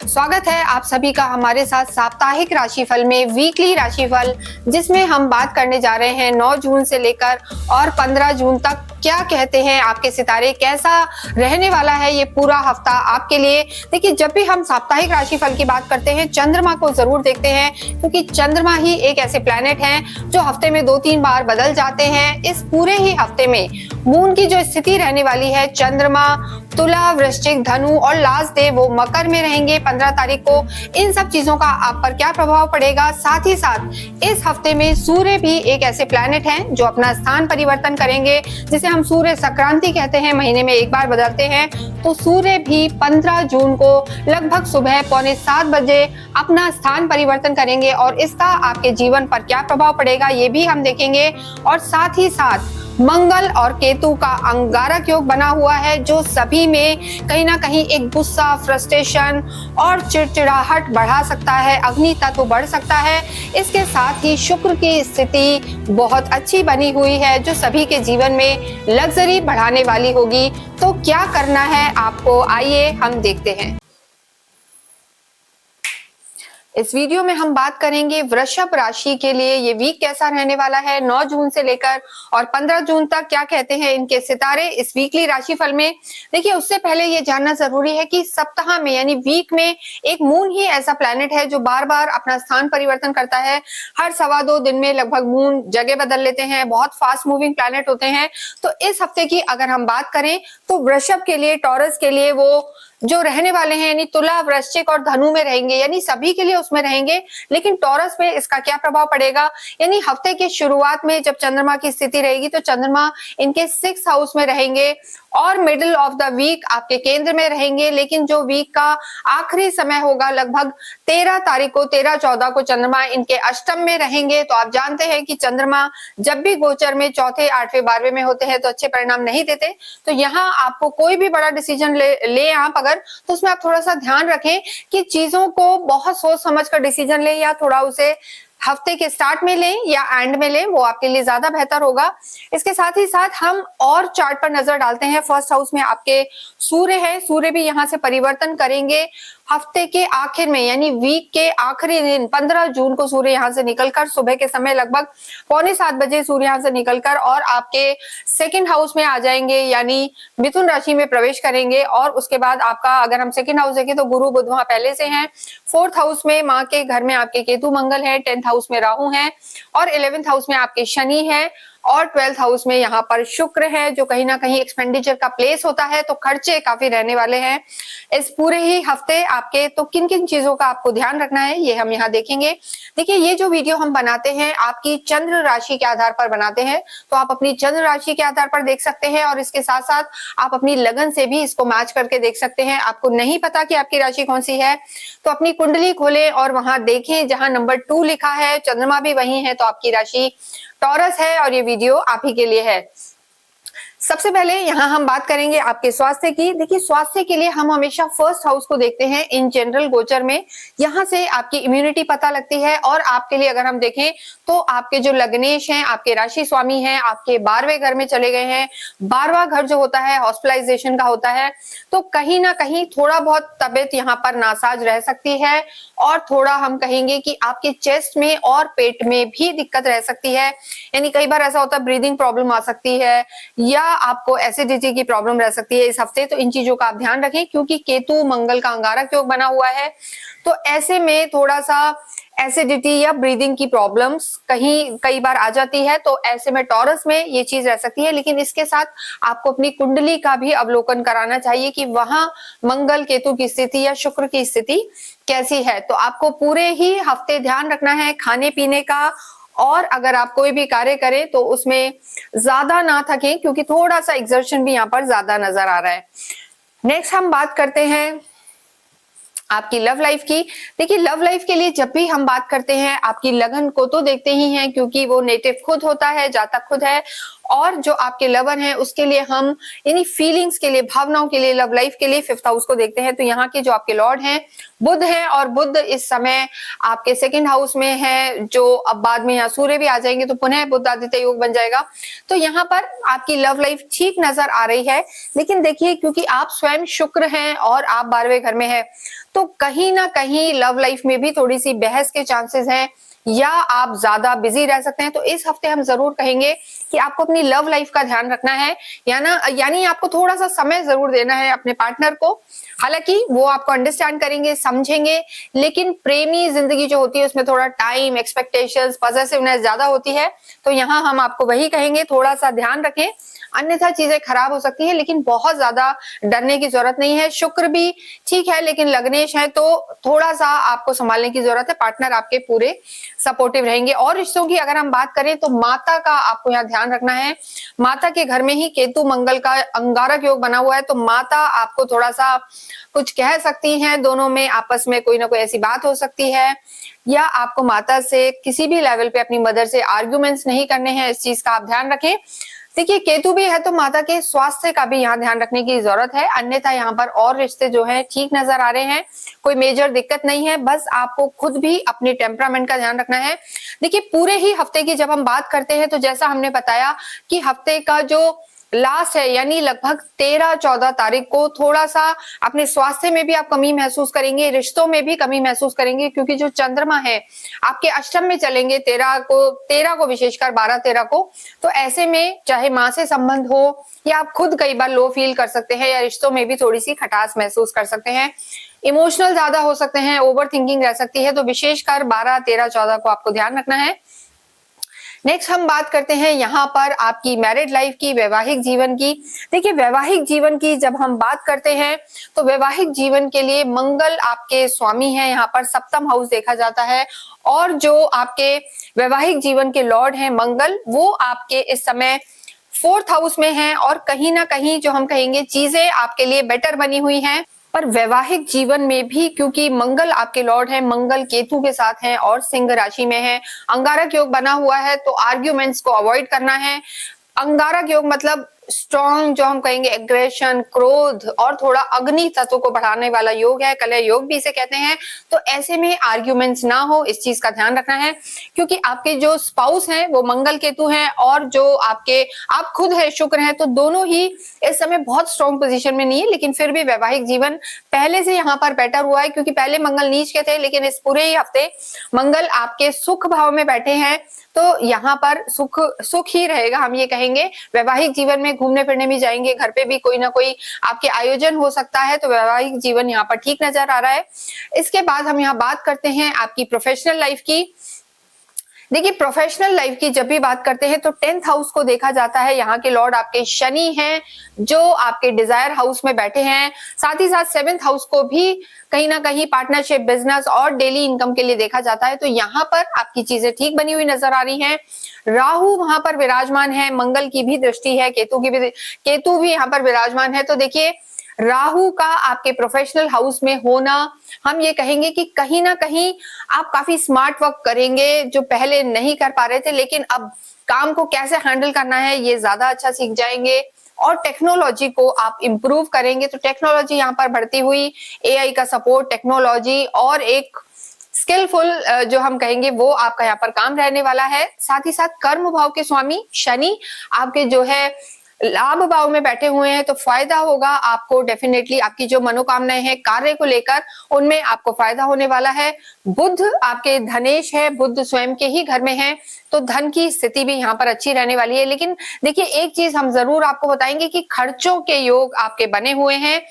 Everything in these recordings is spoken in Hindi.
स्वागत है आप सभी का हमारे साथ साप्ताहिक राशिफल में वीकली राशिफल, जिसमें हम बात करने जा रहे हैं 9 जून से लेकर और 15 जून तक क्या कहते हैं आपके सितारे, कैसा रहने वाला है ये पूरा हफ्ता आपके लिए। देखिए, जब भी हम साप्ताहिक राशिफल की बात करते हैं चंद्रमा को जरूर देखते हैं, क्योंकि चंद्रमा ही एक ऐसे प्लैनेट हैं जो हफ्ते में 2-3 बार बदल जाते हैं। इस पूरे ही हफ्ते में मून की जो स्थिति रहने वाली है, चंद्रमा तुला, वृश्चिक, धनु और लास्ट डे वो मकर में रहेंगे 15 तारीख को। इन सब चीजों का आप पर क्या प्रभाव पड़ेगा, साथ ही साथ इस हफ्ते में सूर्य भी एक ऐसे प्लैनेट हैं जो अपना स्थान परिवर्तन करेंगे, जिसे हम सूर्य संक्रांति कहते हैं, महीने में एक बार बदलते हैं। तो सूर्य भी 15 जून को लगभग सुबह 6:45 बजे अपना स्थान परिवर्तन करेंगे और इसका आपके जीवन पर क्या प्रभाव पड़ेगा ये भी हम देखेंगे। और साथ ही साथ मंगल और केतु का अंगारक योग बना हुआ है, जो सभी में कहीं ना कहीं एक गुस्सा, फ्रस्ट्रेशन और चिड़चिड़ाहट बढ़ा सकता है, अग्नि तत्व बढ़ सकता है। इसके साथ ही शुक्र की स्थिति बहुत अच्छी बनी हुई है, जो सभी के जीवन में लग्जरी बढ़ाने वाली होगी। तो क्या करना है आपको, आइए हम देखते हैं। इस वीडियो में हम बात करेंगे वृषभ राशि के लिए ये वीक कैसा रहने वाला है, 9 जून से लेकर और 15 जून तक क्या कहते हैं इनके सितारे इस वीकली राशिफल में। देखिए, उससे पहले ये जानना जरूरी है कि सप्ताह में यानी वीक में एक मून ही ऐसा प्लैनेट है जो बार बार अपना स्थान परिवर्तन करता है। हर 2.25 दिन में लगभग मून जगह बदल लेते हैं, बहुत फास्ट मूविंग प्लैनेट होते हैं। तो इस हफ्ते की अगर हम बात करें तो वृषभ के लिए, टॉरस के लिए वो जो रहने वाले हैं यानी तुला, वृश्चिक और धनु में रहेंगे, यानी सभी के लिए उसमें रहेंगे। लेकिन टॉरस में इसका क्या प्रभाव पड़ेगा, यानी हफ्ते की शुरुआत में जब चंद्रमा की स्थिति रहेगी तो चंद्रमा इनके 6th हाउस में रहेंगे और मिडिल ऑफ द वीक आपके केंद्र में रहेंगे। लेकिन जो वीक का आखिरी समय होगा लगभग 13 तारीख को, 13-14 को चंद्रमा इनके अष्टम में रहेंगे। तो आप जानते हैं कि चंद्रमा जब भी गोचर में 4थे, 8वें, 12वें में होते हैं तो अच्छे परिणाम नहीं देते। तो यहाँ आपको कोई भी बड़ा डिसीजन ले आप अगर, तो उसमें आप थोड़ा सा ध्यान रखें कि चीजों को बहुत सोच समझ कर डिसीजन लें, या थोड़ा उसे हफ्ते के स्टार्ट में लें या एंड में लें, वो आपके लिए ज्यादा बेहतर होगा। इसके साथ ही साथ हम और चार्ट पर नजर डालते हैं। फर्स्ट हाउस में आपके सूर्य है, सूर्य भी यहाँ से परिवर्तन करेंगे हफ्ते के आखिर में, यानी वीक के आखिरी दिन 15 जून को सूर्य यहाँ से निकलकर सुबह के समय लगभग 6:45 बजे सूर्य यहाँ से निकलकर और आपके 2nd हाउस में आ जाएंगे, यानी मिथुन राशि में प्रवेश करेंगे। और उसके बाद आपका अगर हम 2nd हाउस देखें तो गुरु बुध वहां पहले से हैं। 4th हाउस में माँ के घर में आपके केतु मंगल है, 10th हाउस में राहु है और 11th हाउस में आपके शनि है और 12th हाउस में यहाँ पर शुक्र है, जो कहीं ना कहीं एक्सपेंडिचर का प्लेस होता है। तो खर्चे काफी रहने वाले हैं इस पूरे ही हफ्ते आपके। तो किन किन चीजों का आपको ध्यान रखना है ये हम यहाँ देखेंगे। देखिए, ये जो वीडियो हम बनाते हैं आपकी चंद्र राशि के आधार पर बनाते हैं, तो आप अपनी चंद्र राशि के आधार पर देख सकते हैं और इसके साथ साथ आप अपनी लगन से भी इसको मैच करके देख सकते हैं। आपको नहीं पता कि आपकी राशि कौन सी है तो अपनी कुंडली खोलें और वहां देखें, जहां नंबर 2 लिखा है, चंद्रमा भी वही है, तो आपकी राशि टॉरस है और ये वीडियो आप ही के लिए है। सबसे पहले यहाँ हम बात करेंगे आपके स्वास्थ्य की। देखिए, स्वास्थ्य के लिए हम हमेशा 1st हाउस को देखते हैं इन जनरल गोचर में। यहाँ से आपकी इम्यूनिटी पता लगती है और आपके लिए अगर हम देखें तो आपके जो लग्नेश हैं, आपके राशि स्वामी हैं, आपके 12वें घर में चले गए हैं। 12वां घर जो होता है हॉस्पिटलाइजेशन का होता है, तो कहीं ना कहीं थोड़ा बहुत तबीयत यहाँ पर नासाज रह सकती है और थोड़ा हम कहेंगे कि आपके चेस्ट में और पेट में भी दिक्कत रह सकती है। यानी कई बार ऐसा होता है ब्रीदिंग प्रॉब्लम आ सकती है या आपको एसिडिटी की प्रॉब्लम रह सकती है इस हफ्ते। तो इन चीजों का आप ध्यान रखें, क्योंकि केतु मंगल का अंगारक योग बना हुआ है। तो ऐसे में थोड़ा सा एसिडिटी या ब्रीदिंग की प्रॉब्लम्स कई बार आ जाती है। तो ऐसे में टॉरस में ये चीज रह सकती है। लेकिन इसके साथ आपको अपनी कुंडली का भी अवलोकन कराना चाहिए कि वहां मंगल केतु की स्थिति या शुक्र की स्थिति कैसी है। तो आपको पूरे ही हफ्ते ध्यान रखना है खाने पीने का, और अगर आप कोई भी कार्य करें तो उसमें ज्यादा ना थकें, क्योंकि थोड़ा सा एक्सर्शन भी यहाँ पर ज्यादा नजर आ रहा है। नेक्स्ट हम बात करते हैं आपकी लव लाइफ की। देखिए, लव लाइफ के लिए जब भी हम बात करते हैं आपकी लगन को तो देखते ही हैं, क्योंकि वो नेटिव खुद होता है, जातक खुद है और जो आपके लवर हैं उसके लिए हम यानी फीलिंग्स के लिए, भावनाओं के लिए, लव लाइफ के लिए 5th हाउस को देखते हैं। तो यहाँ के जो आपके लॉर्ड हैं बुध है, और बुध इस समय आपके 2nd हाउस में है, जो अब बाद में यहाँ सूर्य भी आ जाएंगे तो पुनः बुध आदित्य योग बन जाएगा। तो यहाँ पर आपकी लव लाइफ ठीक नजर आ रही है, लेकिन देखिए क्योंकि आप स्वयं शुक्र हैं और आप 12वें घर में है, तो कहीं ना कहीं लव लाइफ में भी थोड़ी सी बहस के चांसेस हैं, या आप ज्यादा बिजी रह सकते हैं। तो इस हफ्ते हम जरूर कहेंगे कि आपको अपनी लव लाइफ का ध्यान रखना है, यानी आपको थोड़ा सा समय जरूर देना है अपने पार्टनर को। हालांकि वो आपको अंडरस्टैंड करेंगे, समझेंगे, लेकिन प्रेमी जिंदगी जो होती है उसमें थोड़ा टाइम, एक्सपेक्टेशंस, पॉसेसिवनेस ज्यादा होती है। तो यहाँ हम आपको वही कहेंगे, थोड़ा सा ध्यान रखें, अन्यथा चीजें खराब हो सकती हैं, लेकिन बहुत ज्यादा डरने की जरूरत नहीं है। शुक्र भी ठीक है, लेकिन लग्नेश है, तो थोड़ा सा आपको संभालने की जरूरत है। पार्टनर आपके पूरे सपोर्टिव रहेंगे। और रिश्तों की अगर हम बात करें तो माता का आपको यहाँ ध्यान रखना है। माता के घर में ही केतु मंगल का अंगारक योग बना हुआ है, तो माता आपको थोड़ा सा कुछ कह सकती हैं, दोनों में आपस में कोई ना कोई ऐसी बात हो सकती है, या आपको माता से किसी भी लेवल पे अपनी मदर से आर्ग्यूमेंट्स नहीं करने हैं, इस चीज का आप ध्यान रखें। देखिए केतु भी है तो माता के स्वास्थ्य का भी यहाँ ध्यान रखने की जरूरत है, अन्यथा यहाँ पर और रिश्ते जो है ठीक नजर आ रहे हैं, कोई मेजर दिक्कत नहीं है। बस आपको खुद भी अपने टेम्परामेंट का ध्यान रखना है। देखिए पूरे ही हफ्ते की जब हम बात करते हैं तो जैसा हमने बताया कि हफ्ते का जो लास्ट है यानी लगभग 13-14 तारीख को थोड़ा सा अपने स्वास्थ्य में भी आप कमी महसूस करेंगे, रिश्तों में भी कमी महसूस करेंगे, क्योंकि जो चंद्रमा है आपके अष्टम में चलेंगे 13 को विशेषकर 12-13 को। तो ऐसे में चाहे माँ से संबंध हो, या आप खुद कई बार लो फील कर सकते हैं, या रिश्तों में भी थोड़ी सी खटास महसूस कर सकते हैं, इमोशनल ज्यादा हो सकते हैं, ओवर थिंकिंग रह सकती है। तो विशेषकर 12-13-14 को आपको ध्यान रखना है। नेक्स्ट हम बात करते हैं यहाँ पर आपकी मैरिड लाइफ की, वैवाहिक जीवन की। देखिए वैवाहिक जीवन की जब हम बात करते हैं तो वैवाहिक जीवन के लिए मंगल आपके स्वामी हैं, यहाँ पर 7th हाउस देखा जाता है, और जो आपके वैवाहिक जीवन के लॉर्ड हैं मंगल, वो आपके इस समय 4th हाउस में हैं, और कहीं ना कहीं जो हम कहेंगे चीजें आपके लिए बेटर बनी हुई हैं। पर वैवाहिक जीवन में भी क्योंकि मंगल आपके लॉर्ड है, मंगल केतु के साथ हैं और सिंह राशि में है, अंगारक योग बना हुआ है, तो आर्ग्यूमेंट्स को अवॉइड करना है। अंगारक योग मतलब स्ट्रॉन्ग, जो हम कहेंगे एग्रेशन, क्रोध और थोड़ा अग्नि तत्व को बढ़ाने वाला योग है, कलह योग भी इसे कहते हैं। तो ऐसे में आर्ग्यूमेंट्स ना हो, इस चीज का ध्यान रखना है, क्योंकि आपके जो स्पाउस हैं वो मंगल केतु हैं, और जो आप खुद है शुक्र हैं, तो दोनों ही इस समय बहुत स्ट्रॉन्ग पोजीशन में नहीं है। लेकिन फिर भी वैवाहिक जीवन पहले से यहाँ पर बेटर हुआ है, क्योंकि पहले मंगल नीच के थे, लेकिन इस पूरे ही हफ्ते मंगल आपके सुख भाव में बैठे हैं, तो यहाँ पर सुख ही रहेगा, हम ये कहेंगे। वैवाहिक जीवन में घूमने फिरने भी जाएंगे, घर पे भी कोई ना कोई आपके आयोजन हो सकता है, तो वैवाहिक जीवन यहाँ पर ठीक नजर आ रहा है। इसके बाद हम यहाँ बात करते हैं आपकी प्रोफेशनल लाइफ की। देखिए प्रोफेशनल लाइफ की जब भी बात करते हैं तो 10th हाउस को देखा जाता है, यहाँ के लॉर्ड आपके शनि हैं, जो आपके डिजायर हाउस में बैठे हैं। साथ ही साथ 7th हाउस को भी कहीं ना कहीं पार्टनरशिप, बिजनेस और डेली इनकम के लिए देखा जाता है, तो यहाँ पर आपकी चीजें ठीक बनी हुई नजर आ रही हैं। राहु वहां पर विराजमान है, मंगल की भी दृष्टि है, केतु भी यहाँ पर विराजमान है। तो देखिए राहु का आपके प्रोफेशनल हाउस में होना, हम ये कहेंगे कि कहीं ना कहीं आप काफी स्मार्ट वर्क करेंगे, जो पहले नहीं कर पा रहे थे, लेकिन अब काम को कैसे हैंडल करना है ये ज्यादा अच्छा सीख जाएंगे, और टेक्नोलॉजी को आप इंप्रूव करेंगे। तो टेक्नोलॉजी यहाँ पर बढ़ती हुई, एआई का सपोर्ट, टेक्नोलॉजी और एक स्किलफुल जो हम कहेंगे वो आपका यहाँ पर काम रहने वाला है। साथ ही साथ कर्म भाव के स्वामी शनि आपके जो है लाभ भाव में बैठे हुए हैं, तो फायदा होगा आपको डेफिनेटली। आपकी जो मनोकामनाएं हैं कार्य को लेकर, उनमें आपको फायदा होने वाला है। बुध आपके धनेश है, बुध स्वयं के ही घर में है, तो धन की स्थिति भी यहाँ पर अच्छी रहने वाली है। लेकिन देखिए एक चीज हम जरूर आपको बताएंगे कि खर्चों के योग आपके बने हुए हैं,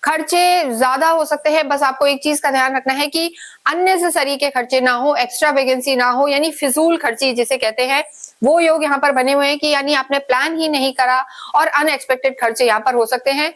खर्चे ज्यादा हो सकते हैं। बस आपको एक चीज का ध्यान रखना है कि अननेसेसरी के खर्चे ना हो, एक्स्ट्रा वेकेंसी ना हो, यानी फिजूल खर्ची जिसे कहते हैं, वो योग यहाँ पर बने हुए हैं कि यानी आपने प्लान ही नहीं करा और अनएक्सपेक्टेड खर्चे यहाँ पर हो सकते हैं।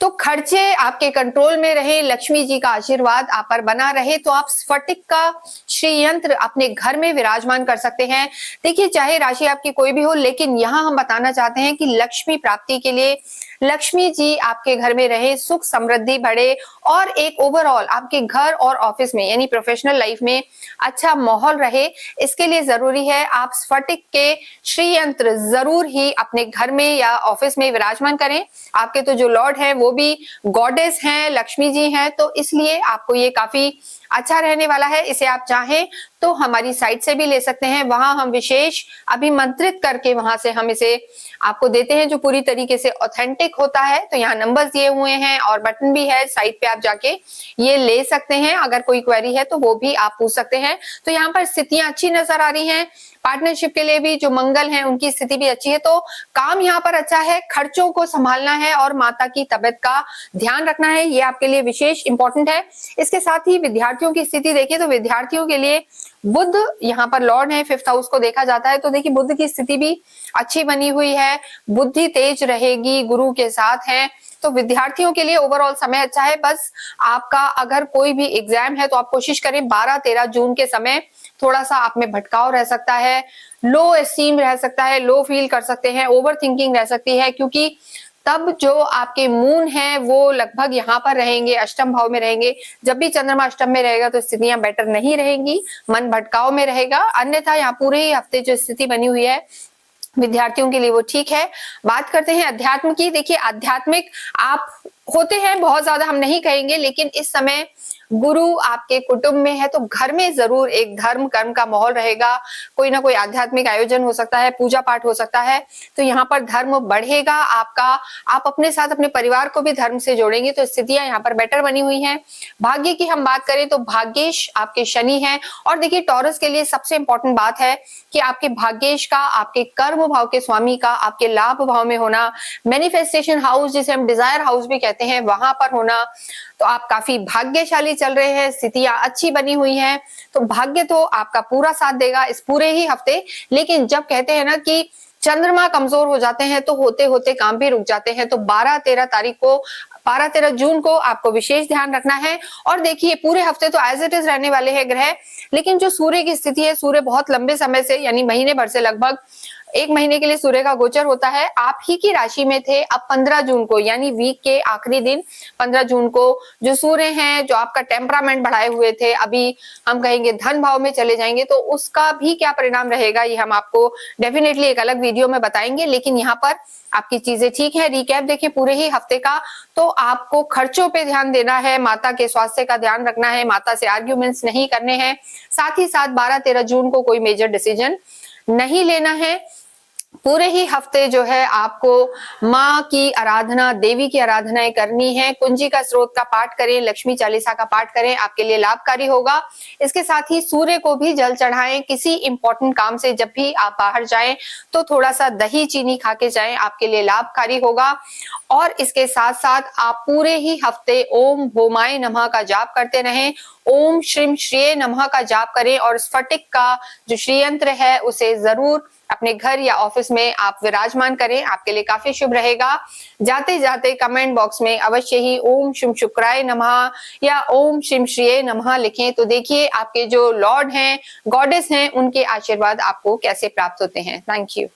तो खर्चे आपके कंट्रोल में रहे, लक्ष्मी जी का आशीर्वाद आप पर बना रहे, तो आप स्फटिक का श्री यंत्र अपने घर में विराजमान कर सकते हैं। देखिए, चाहे राशि आपकी कोई भी हो, लेकिन यहाँ हम बताना चाहते हैं कि लक्ष्मी प्राप्ति के लिए लक्ष्मी जी आपके घर में रहे, सुख समृद्धि बढ़े और एक ओवरऑल आपके घर और ऑफिस में यानी प्रोफेशनल लाइफ में अच्छा माहौल रहे, इसके लिए जरूरी है आप स्फटिक के श्री यंत्र जरूर ही अपने घर में या ऑफिस में विराजमान करें। आपके तो जो लॉर्ड है वो भी गॉडेस हैं, लक्ष्मी जी हैं, तो इसलिए आपको ये काफी अच्छा रहने वाला है। इसे आप चाहें तो हमारी साइट से भी ले सकते हैं, वहां हम विशेष अभिमंत्रित करके वहां से हम इसे आपको देते हैं जो पूरी तरीके से ऑथेंटिक होता है। तो यहाँ नंबर्स दिए हुए हैं और बटन भी है, साइट पे आप जाके ये ले सकते हैं। अगर कोई क्वेरी है तो वो भी आप पूछ सकते हैं। तो यहाँ पर स्थितियां अच्छी नजर आ रही हैं, पार्टनरशिप के लिए भी जो मंगल है उनकी स्थिति भी अच्छी है, तो काम यहाँ पर अच्छा है, खर्चों को संभालना है और माता की तबीयत का ध्यान रखना है, ये आपके लिए विशेष इंपॉर्टेंट है। इसके साथ ही विद्यार्थियों की स्थिति देखिए तो विद्यार्थियों के लिए बुध यहाँ पर लॉर्ड है, 5th हाउस को देखा जाता है, तो देखिए बुध की स्थिति भी अच्छी बनी हुई है, बुद्धि तेज रहेगी, गुरु के साथ है, तो विद्यार्थियों के लिए ओवरऑल समय अच्छा है। बस आपका अगर कोई भी एग्जाम है तो आप कोशिश करें 12-13 जून के समय थोड़ा सा आप में भटकाव रह सकता है, लो एस्टीम रह सकता है, लो फील कर सकते हैं, ओवर थिंकिंग रह सकती है, क्योंकि तब जो आपके मून है वो लगभग यहाँ पर रहेंगे, अष्टम भाव में रहेंगे। जब भी चंद्रमा अष्टम में रहेगा तो स्थितियां बेटर नहीं रहेंगी, मन भटकाव में रहेगा। अन्यथा यहाँ पूरे ही हफ्ते जो स्थिति बनी हुई है विद्यार्थियों के लिए वो ठीक है। बात करते हैं अध्यात्म की। देखिए, आध्यात्मिक आप होते हैं बहुत ज्यादा, हम नहीं कहेंगे, लेकिन इस समय गुरु आपके कुटुंब में है तो घर में जरूर एक धर्म कर्म का माहौल रहेगा, कोई ना कोई आध्यात्मिक आयोजन हो सकता है, पूजा पाठ हो सकता है, तो यहाँ पर धर्म बढ़ेगा आपका। आप अपने साथ अपने परिवार को भी धर्म से जोड़ेंगे तो स्थितियां यहाँ पर बेटर बनी हुई हैं। भाग्य की हम बात करें तो भाग्येश आपके शनि हैं, और देखिए टॉरस के लिए सबसे इंपॉर्टेंट बात है कि आपके भाग्येश का, आपके कर्म भाव के स्वामी का आपके लाभ भाव में होना, मैनिफेस्टेशन हाउस जिसे हम डिजायर हाउस भी कहते हैं वहां पर होना, तो आप काफी भाग्यशाली चल रहे हैं, स्थितियां अच्छी बनी हुई हैं, तो भाग्य तो आपका पूरा साथ देगा इस पूरे ही हफ्ते। लेकिन जब कहते हैं ना कि चंद्रमा कमजोर हो जाते हैं तो होते होते काम भी रुक जाते हैं, तो 12-13 जून को आपको विशेष ध्यान रखना है। और देखिए पूरे हफ्ते तो एज इट इज रहने वाले हैं ग्रह, लेकिन जो सूर्य की स्थिति है, सूर्य बहुत लंबे समय से यानी महीने भर से लगभग 1 महीने के लिए सूर्य का गोचर होता है, आप ही की राशि में थे। अब 15 जून को यानी वीक के आखिरी दिन 15 जून को जो सूर्य हैं, जो आपका टेम्परामेंट बढ़ाए हुए थे, अभी हम कहेंगे धन भाव में चले जाएंगे, तो उसका भी क्या परिणाम रहेगा ये हम आपको डेफिनेटली एक अलग वीडियो में बताएंगे। लेकिन यहाँ पर आपकी चीजें ठीक है। रिकैप देखिए पूरे ही हफ्ते का, तो आपको खर्चों पे ध्यान देना है, माता के स्वास्थ्य का ध्यान रखना है, माता से आर्ग्यूमेंट्स नहीं करने हैं, साथ ही साथ 12-13 जून को कोई मेजर डिसीजन नहीं लेना है। पूरे ही हफ्ते जो है आपको माँ की आराधना, देवी की आराधनाएं करनी है, कुंजी का स्रोत का पाठ करें, लक्ष्मी चालीसा का पाठ करें, आपके लिए लाभकारी होगा। इसके साथ ही सूर्य को भी जल चढ़ाएं, किसी इंपॉर्टेंट काम से जब भी आप बाहर जाएं तो थोड़ा सा दही चीनी खा के जाएं, आपके लिए लाभकारी होगा। और इसके साथ साथ आप पूरे ही हफ्ते ओम भोमाय नमः का जाप करते रहें, ओम श्रीम श्रीये नमः का जाप करें, और स्फटिक का जो श्रीयंत्र है उसे जरूर अपने घर या ऑफिस में आप विराजमान करें, आपके लिए काफी शुभ रहेगा। जाते जाते कमेंट बॉक्स में अवश्य ही ओम शुम शुक्राय नमः या ओम श्रीम श्रीये नमः लिखें, तो देखिए आपके जो लॉर्ड हैं, गॉडेस हैं, उनके आशीर्वाद आपको कैसे प्राप्त होते हैं। Thank you.